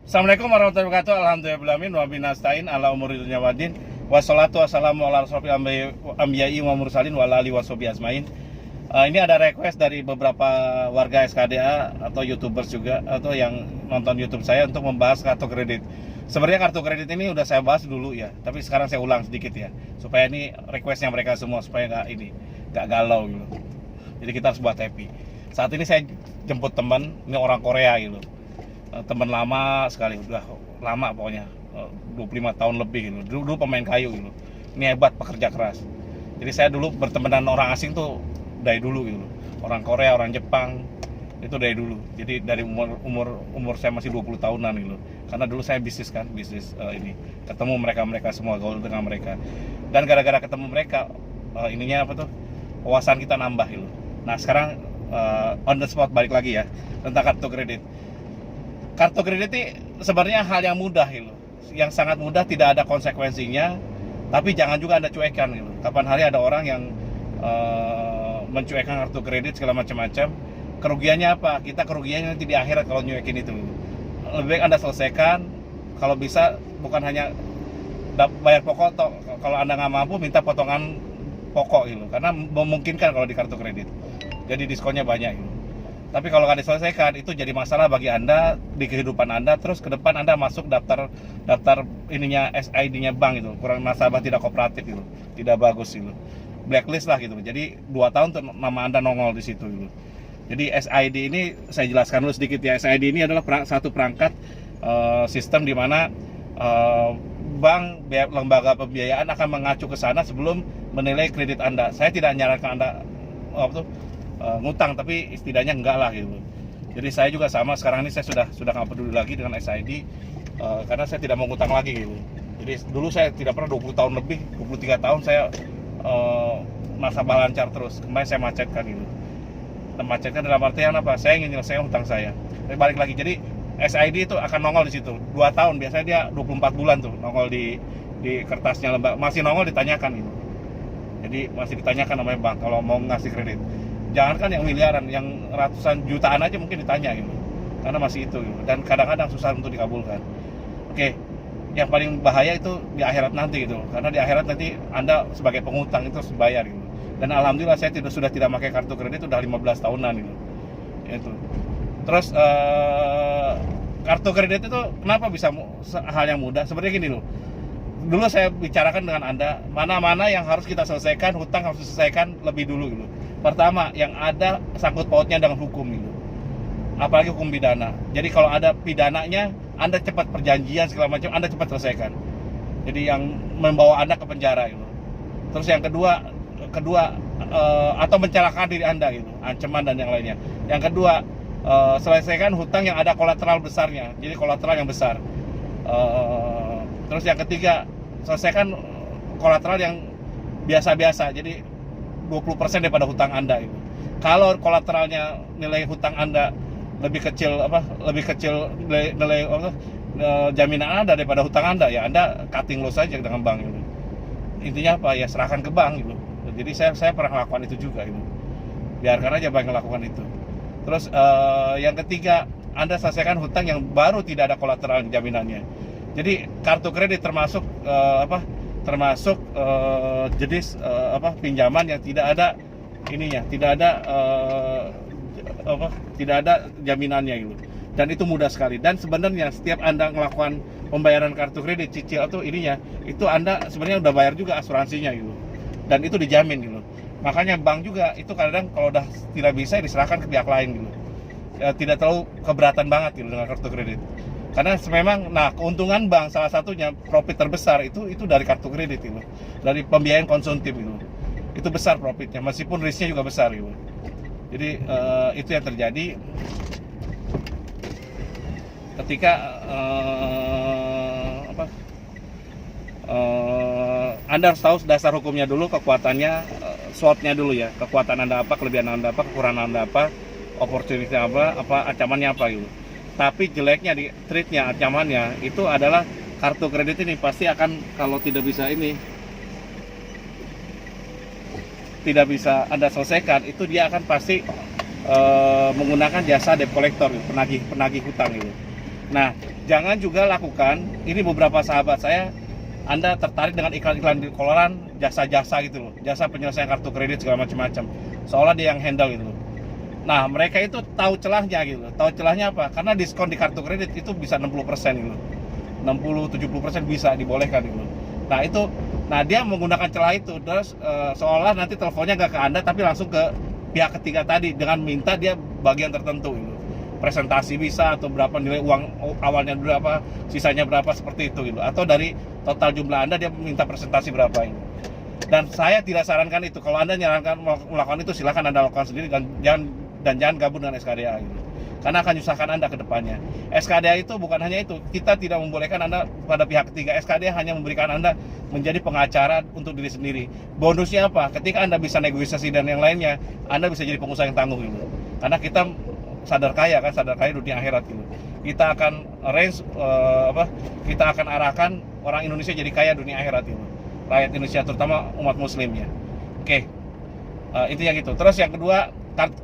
Assalamualaikum warahmatullahi wabarakatuh. Alhamdulillahirrahmanirrahim. Wa binastain ala umuri dunya waddin. Wassalatu wassalamu ala rasulil anbiya'i wa mursalin wa ala alihi washabihi ajmain. Ini ada request dari beberapa warga SKDA atau YouTubers juga atau yang nonton YouTube saya untuk membahas kartu kredit. Sebenarnya kartu kredit ini udah saya bahas dulu ya, tapi sekarang saya ulang sedikit ya, supaya ini requestnya mereka semua supaya nggak galau gitu. Jadi kita harus buat happy. Saat ini saya jemput teman, ini orang Korea gitu. Teman lama sekali, udah lama pokoknya 25 tahun lebih gitu. Dulu pemain kayu gitu. Ini hebat, pekerja keras. Jadi saya dulu berteman dengan orang asing tuh dari dulu gitu. Orang Korea, orang Jepang itu dari dulu. Jadi dari umur saya masih 20 tahunan gitu. Karena dulu saya bisnis ini. Ketemu mereka semua, gaul dengan mereka. Dan gara-gara ketemu mereka ininya apa tuh? Wawasan kita nambah gitu. Nah, sekarang on the spot balik lagi ya tentang kartu kredit. Kartu kredit ini sebenarnya hal yang mudah gitu, yang sangat mudah, tidak ada konsekuensinya, tapi jangan juga Anda cuekan gitu. Kapan hari ada orang yang mencuekan kartu kredit segala macam-macam, kerugiannya apa? Kita kerugiannya nanti di akhirat kalau nyuekin itu. Lebih baik Anda selesaikan, kalau bisa bukan hanya bayar pokok, kalau Anda nggak mampu minta potongan pokok gitu, karena memungkinkan kalau di kartu kredit. Jadi diskonnya banyak gitu. Tapi kalau nggak diselesaikan itu jadi masalah bagi Anda di kehidupan Anda. Terus ke depan Anda masuk daftar ininya SID-nya bank itu kurang, nasabah tidak kooperatif itu, tidak bagus itu, blacklist lah gitu. Jadi 2 tahun tuh nama Anda nongol di situ gitu. Jadi SID ini saya jelaskan dulu sedikit ya. SID ini adalah satu perangkat sistem di mana bank, lembaga pembiayaan akan mengacu ke sana sebelum menilai kredit Anda. Saya tidak menyarankan Anda ngutang, tapi setidaknya enggak lah gitu. Jadi saya juga sama, sekarang ini saya sudah nggak peduli lagi dengan SID karena saya tidak mau ngutang lagi gitu. Jadi dulu saya tidak pernah 20 tahun lebih, 23 tahun saya nasabah lancar terus. Kemarin saya macetkan gitu. Dan macetkan dalam artian apa? Saya ingin menyelesaikan hutang saya. Tapi balik lagi, jadi SID itu akan nongol di situ 2 tahun, biasanya dia 24 bulan tuh nongol di kertasnya lembaga, masih nongol, ditanyakan gitu. Jadi masih ditanyakan namanya bank kalau mau ngasih kredit. Jangankan yang miliaran, yang ratusan jutaan aja mungkin ditanya gitu, karena masih itu gitu. Dan kadang-kadang susah untuk dikabulkan. Oke, yang paling bahaya itu di akhirat nanti gitu, karena di akhirat nanti Anda sebagai pengutang itu harus bayar gitu. Dan alhamdulillah saya sudah tidak pakai kartu kredit udah 15 tahunan gitu. Itu. Terus kartu kredit itu kenapa bisa hal yang mudah? Sebenarnya gini loh. Dulu saya bicarakan dengan Anda, mana-mana yang harus kita selesaikan, hutang harus diselesaikan lebih dulu gitu. Pertama, yang ada sangkut pautnya dengan hukum gitu. Apalagi hukum pidana. Jadi kalau ada pidananya, Anda cepat perjanjian segala macam, Anda cepat selesaikan. Jadi yang membawa Anda ke penjara gitu. Terus yang kedua atau mencelakakan diri Anda gitu, ancaman dan yang lainnya. Yang kedua, selesaikan hutang yang ada kolateral besarnya. Jadi kolateral yang besar. Terus yang ketiga, selesaikan kolateral yang biasa-biasa. Jadi 20% daripada hutang Anda itu. Kalau kolateralnya nilai hutang Anda lebih kecil nilai jaminan Anda daripada hutang Anda, ya Anda cutting loss saja dengan bank itu. Intinya apa? Ya serahkan ke bank gitu. Jadi saya pernah melakukan itu juga gitu. Biarkan aja bank melakukan itu. Terus yang ketiga, Anda selesaikan hutang yang baru tidak ada kolateral jaminannya. Jadi kartu kredit termasuk jenis pinjaman yang tidak ada ininya, tidak ada jaminannya gitu. Dan itu mudah sekali. Dan sebenarnya setiap Anda melakukan pembayaran kartu kredit cicil atau ininya, itu Anda sebenarnya udah bayar juga asuransinya gitu. Dan itu dijamin gitu. Makanya bank juga itu kadang kalau udah tidak bisa diserahkan ke pihak lain gitu. Ya, tidak terlalu keberatan banget gitu dengan kartu kredit. Karena memang, keuntungan bank salah satunya profit terbesar itu dari kartu kredit itu, dari pembiayaan konsumtif itu besar profitnya, meskipun risknya juga besar gitu. Jadi itu yang terjadi ketika Anda harus tahu dasar hukumnya dulu, kekuatannya, SWOT-nya dulu ya, kekuatan Anda apa, kelebihan Anda apa, kekurangan Anda apa, opportunity apa, ancamannya apa gitu. Tapi jeleknya di treatnya, ancamannya itu adalah kartu kredit ini pasti akan, kalau tidak bisa Anda selesaikan, itu dia akan pasti menggunakan jasa debt collector, penagih hutang gitu. Nah, jangan juga lakukan, ini beberapa sahabat saya, Anda tertarik dengan iklan-iklan di koran, jasa-jasa gitu loh, jasa penyelesaian kartu kredit segala macam-macam, seolah dia yang handle gitu loh. Nah, mereka itu tahu celahnya gitu loh. Tahu celahnya apa? Karena diskon di kartu kredit itu bisa 60% gitu loh. 60-70% bisa dibolehkan gitu loh. Nah dia menggunakan celah itu, terus seolah nanti teleponnya nggak ke Anda tapi langsung ke pihak ketiga tadi dengan minta dia bagian tertentu gitu. Presentasi bisa, atau berapa nilai uang awalnya berapa, sisanya berapa, seperti itu gitu. Atau dari total jumlah Anda dia minta presentasi berapa ini. Dan saya tidak sarankan itu. Kalau Anda nyarankan melakukan itu, silakan Anda lakukan sendiri, dan jangan gabung dengan SKDA gitu. Karena akan menyusahkan Anda ke depannya. SKDA itu bukan hanya itu. Kita tidak membolehkan Anda pada pihak ketiga. SKDA hanya memberikan Anda menjadi pengacara untuk diri sendiri. Bonusnya apa? Ketika Anda bisa negosiasi dan yang lainnya, Anda bisa jadi pengusaha yang tangguh gitu. Karena kita sadar kaya dunia akhirat gitu. Kita akan kita akan arahkan orang Indonesia jadi kaya dunia akhirat gitu. Rakyat Indonesia, terutama umat muslimnya. Oke. Intinya gitu. Terus yang kedua,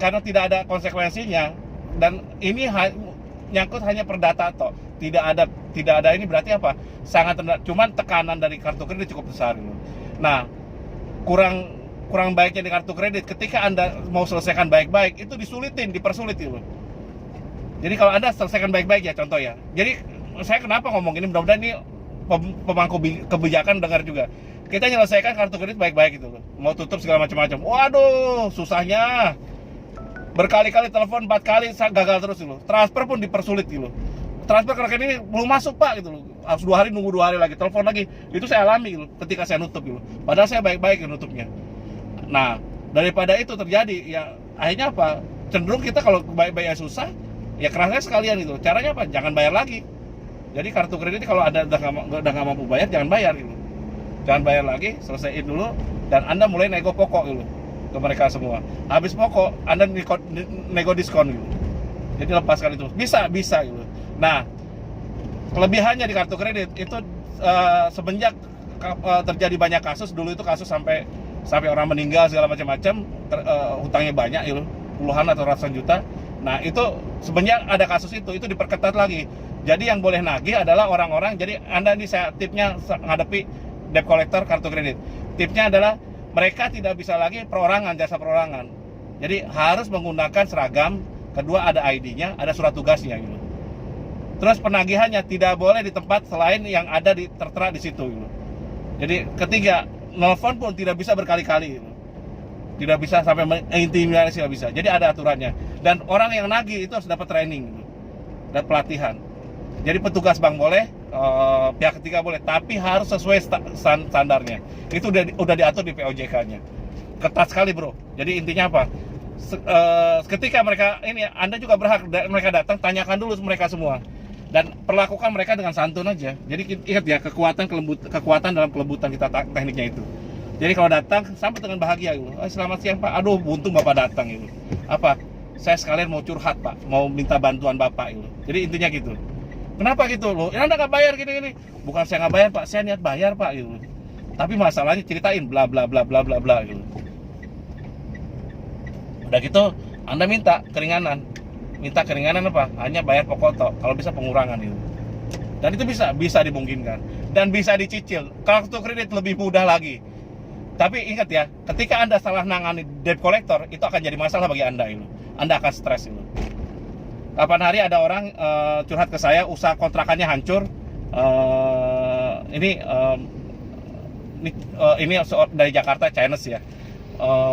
karena tidak ada konsekuensinya, dan ini nyangkut hanya per data toh, tidak ada ini, berarti apa? Sangat rendah. Cuman tekanan dari kartu kredit cukup besar gitu. Nah, kurang baiknya di kartu kredit, ketika Anda mau selesaikan baik-baik, itu dipersulit gitu. Jadi kalau Anda selesaikan baik-baik ya, contoh ya. Jadi saya kenapa ngomong ini, mudah-mudahan ini pemangku kebijakan dengar juga. Kita menyelesaikan kartu kredit baik-baik gitu loh. Mau tutup segala macam-macam. Waduh, susahnya. Berkali-kali telepon, 4 kali gagal terus gitu. Transfer pun dipersulit gitu. Transfer ke rekening ini belum masuk Pak gitu loh. Harus 2 hari, nunggu 2 hari lagi, telepon lagi. Itu saya alami gitu ketika saya nutup gitu. Padahal saya baik-baik nutupnya. Nah, daripada itu terjadi, ya akhirnya apa? Cenderung kita kalau baik-baik susah, ya kerasnya sekalian gitu. Caranya apa? Jangan bayar lagi. Jadi kartu kredit kalau Anda udah nggak mampu bayar, jangan bayar gitu. Jangan bayar lagi, selesaiin dulu, dan Anda mulai nego pokok gitu ke mereka semua. Habis pokok, Anda nego diskon gitu. Jadi lepaskan itu. Bisa gitu. Nah, kelebihannya di kartu kredit itu semenjak terjadi banyak kasus, dulu itu kasus sampai orang meninggal segala macam-macam, hutangnya banyak gitu, puluhan atau ratusan juta. Nah, itu semenjak ada kasus itu diperketat lagi. Jadi yang boleh nagih adalah orang-orang. Jadi Anda ini saya tipnya menghadapi debt collector kartu kredit. Tipnya adalah mereka tidak bisa lagi perorangan, jasa perorangan. Jadi harus menggunakan seragam, kedua ada ID-nya, ada surat tugasnya gitu. Terus penagihannya tidak boleh di tempat selain yang ada tertera di situ gitu. Jadi ketiga, nelfon pun tidak bisa berkali-kali gitu. Tidak bisa sampai mengintimidasi, tidak bisa. Jadi ada aturannya. Dan orang yang nagih itu harus dapat training gitu, dan pelatihan. Jadi petugas bank boleh, pihak ketiga boleh, tapi harus sesuai standarnya. Itu udah diatur di POJK-nya. Ketat sekali bro. Jadi intinya apa? Ketika mereka ini, Anda juga berhak mereka datang, tanyakan dulu mereka semua, dan perlakukan mereka dengan santun aja. Jadi ingat ya, kekuatan dalam kelembutan kita tekniknya itu. Jadi kalau datang, sambut dengan bahagia gitu. Selamat siang Pak, aduh buntung Bapak datang gitu. Apa? Saya sekalian mau curhat Pak, mau minta bantuan Bapak gitu. Jadi intinya gitu. Kenapa gitu loh? Ya Anda nggak bayar gini-gini. Bukan saya nggak bayar Pak, saya niat bayar Pak gitu. Tapi masalahnya ceritain bla bla bla bla bla bla gitu. Udah gitu, Anda minta keringanan. Minta keringanan apa? Hanya bayar pokok tok, kalau bisa pengurangan gitu. Dan itu bisa dimungkinkan dan bisa dicicil. Kartu kredit lebih mudah lagi. Tapi ingat ya, ketika Anda salah nangani debt collector, itu akan jadi masalah bagi Anda itu. Anda akan stres itu. Kapan hari ada orang curhat ke saya, usaha kontrakannya hancur. Ini dari Jakarta, Chinese ya.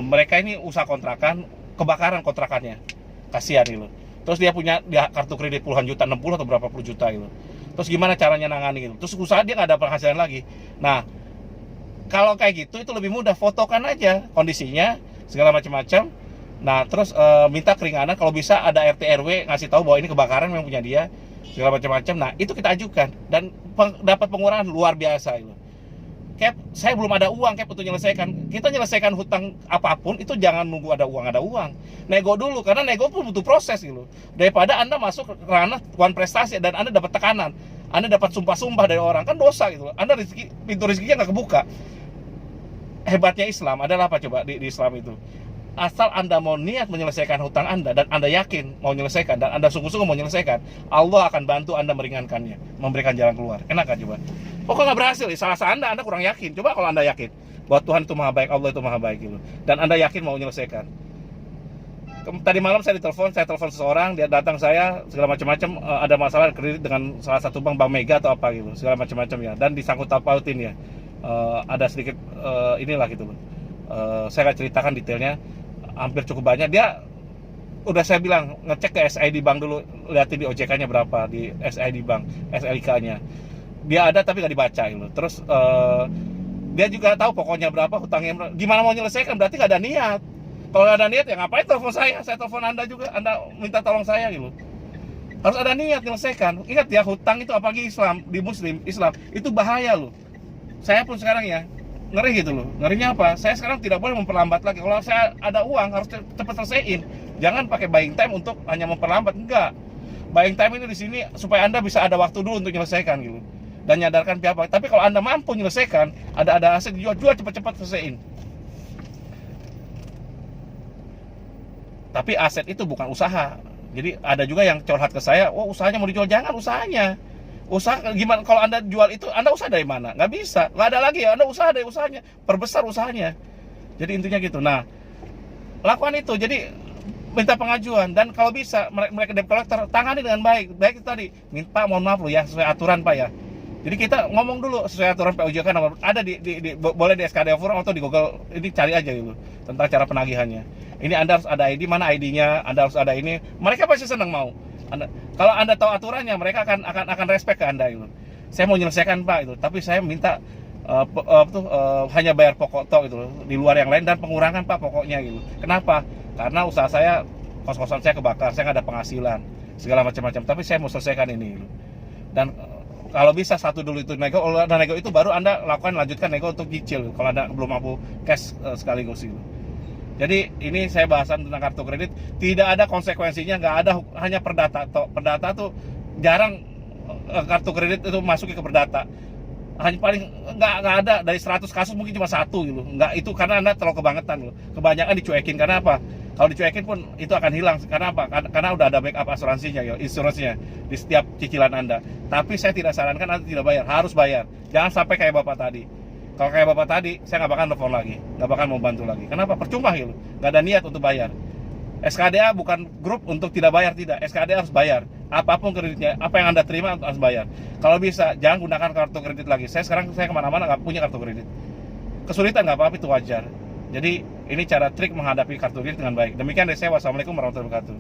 Mereka ini usaha kontrakan, kebakaran kontrakannya. Kasihan gitu. Terus dia punya kartu kredit puluhan juta, 60 atau berapa puluh juta gitu. Terus gimana caranya nangani gitu. Terus usaha dia nggak ada penghasilan lagi. Nah, kalau kayak gitu itu lebih mudah, fotokan aja kondisinya segala macam-macam. Nah, terus minta keringanan, kalau bisa ada RT RW ngasih tahu bahwa ini kebakaran memang punya dia segala macam-macam. Nah, itu kita ajukan dan dapat pengurangan luar biasa itu. Cap, saya belum ada uang Cap untuk menyelesaikan. Kita menyelesaikan hutang apapun itu jangan nunggu ada uang. Nego dulu, karena nego pun butuh proses gitu. Daripada Anda masuk ke ranah tuan prestasi dan Anda dapat tekanan, Anda dapat sumpah-sumpah dari orang, kan dosa gitu. Anda pintu rezekinya nggak kebuka. Hebatnya Islam adalah apa coba di Islam itu? Asal Anda mau niat menyelesaikan hutang Anda, dan Anda yakin mau menyelesaikan, dan Anda sungguh-sungguh mau menyelesaikan, Allah akan bantu Anda meringankannya, memberikan jalan keluar. Enak kan coba? Kok nggak berhasil? Salah Anda kurang yakin. Coba kalau Anda yakin bahwa Tuhan itu maha baik, Allah itu maha baik gitu, dan Anda yakin mau menyelesaikan. Tadi malam saya telepon seseorang, dia datang saya segala macam-macam, ada masalah kredit dengan salah satu bank Mega atau apa gitu, segala macam-macam ya, dan disangkut pautin ya, ada sedikit inilah gitu loh. Saya akan ceritakan detailnya, hampir cukup banyak. Dia udah saya bilang ngecek ke SID Bank dulu, lihatin di OJK-nya berapa, di SID Bank, SLK-nya dia ada tapi nggak dibaca gitu. Terus dia juga tahu pokoknya berapa hutangnya, gimana mau menyelesaikan, berarti nggak ada niat. Kalau nggak ada niat ya ngapain telepon saya telepon Anda juga, Anda minta tolong saya gitu. Harus ada niat menyelesaikan. Ingat ya, hutang itu apalagi Islam, di Islam itu bahaya loh. Saya pun sekarang ya ngeri gitu loh. Ngerinya apa? Saya sekarang tidak boleh memperlambat lagi. Kalau saya ada uang harus cepat selesaiin. Jangan pakai buying time untuk hanya memperlambat. Enggak. Buying time ini di sini supaya Anda bisa ada waktu dulu untuk menyelesaikan gitu. Dan nyadarkan pihak. Tapi kalau Anda mampu menyelesaikan, ada aset jual cepat-cepat selesaiin. Tapi aset itu bukan usaha. Jadi ada juga yang curhat ke saya, "Oh, usahanya mau dijual." Jangan usahanya. Usaha gimana kalau Anda jual itu? Anda usaha dari mana? Nggak bisa, nggak ada lagi ya. Anda usaha dari usahanya, perbesar usahanya. Jadi intinya gitu. Nah, lakukan itu. Jadi minta pengajuan, dan kalau bisa mereka debt collector tangani dengan baik. Baik itu tadi, Pak mohon maaf loh ya, sesuai aturan Pak ya. Jadi kita ngomong dulu sesuai aturan POJK, ada boleh di SKD Forum atau di Google, ini cari aja gitu tentang cara penagihannya. Ini Anda harus ada ID, mana ID-nya, Anda harus ada ini. Mereka pasti senang mau. Kalau Anda tahu aturannya, mereka akan respect ke Anda itu. Saya mau menyelesaikan Pak itu, tapi saya minta hanya bayar pokok toh gitu, di luar yang lain, dan pengurangan Pak pokoknya gitu. Kenapa? Karena usaha saya, kos-kosan saya kebakar, saya nggak ada penghasilan, segala macam-macam. Tapi saya mau selesaikan ini gitu. Dan kalau bisa satu dulu itu nego, nego itu baru Anda lanjutkan nego untuk cicil. Kalau Anda belum mampu cash sekaligus itu. Jadi ini saya bahasan tentang kartu kredit, tidak ada konsekuensinya, nggak ada, hanya perdata. Perdata tuh jarang kartu kredit itu masuk ke perdata. Hanya paling nggak ada, dari 100 kasus mungkin cuma satu gitu. Nggak, itu karena Anda terlalu kebangetan gitu. Kebanyakan dicuekin. Karena apa? Kalau dicuekin pun itu akan hilang. Karena apa? Karena udah ada backup asuransinya ya, insuransinya di setiap cicilan Anda. Tapi saya tidak sarankan Anda tidak bayar, harus bayar. Jangan sampai kayak Bapak tadi. Kalau kayak Bapak tadi, saya nggak bakal telepon lagi, nggak bakal mau bantu lagi. Kenapa? Percuma gitu, nggak ada niat untuk bayar. SKDA bukan grup untuk tidak bayar, tidak. SKDA harus bayar. Apapun kreditnya, apa yang Anda terima harus bayar. Kalau bisa, jangan gunakan kartu kredit lagi. Saya kemana-mana nggak punya kartu kredit. Kesulitan nggak apa-apa, itu wajar. Jadi ini cara trik menghadapi kartu kredit dengan baik. Demikian dari saya. Wassalamualaikum warahmatullahi wabarakatuh.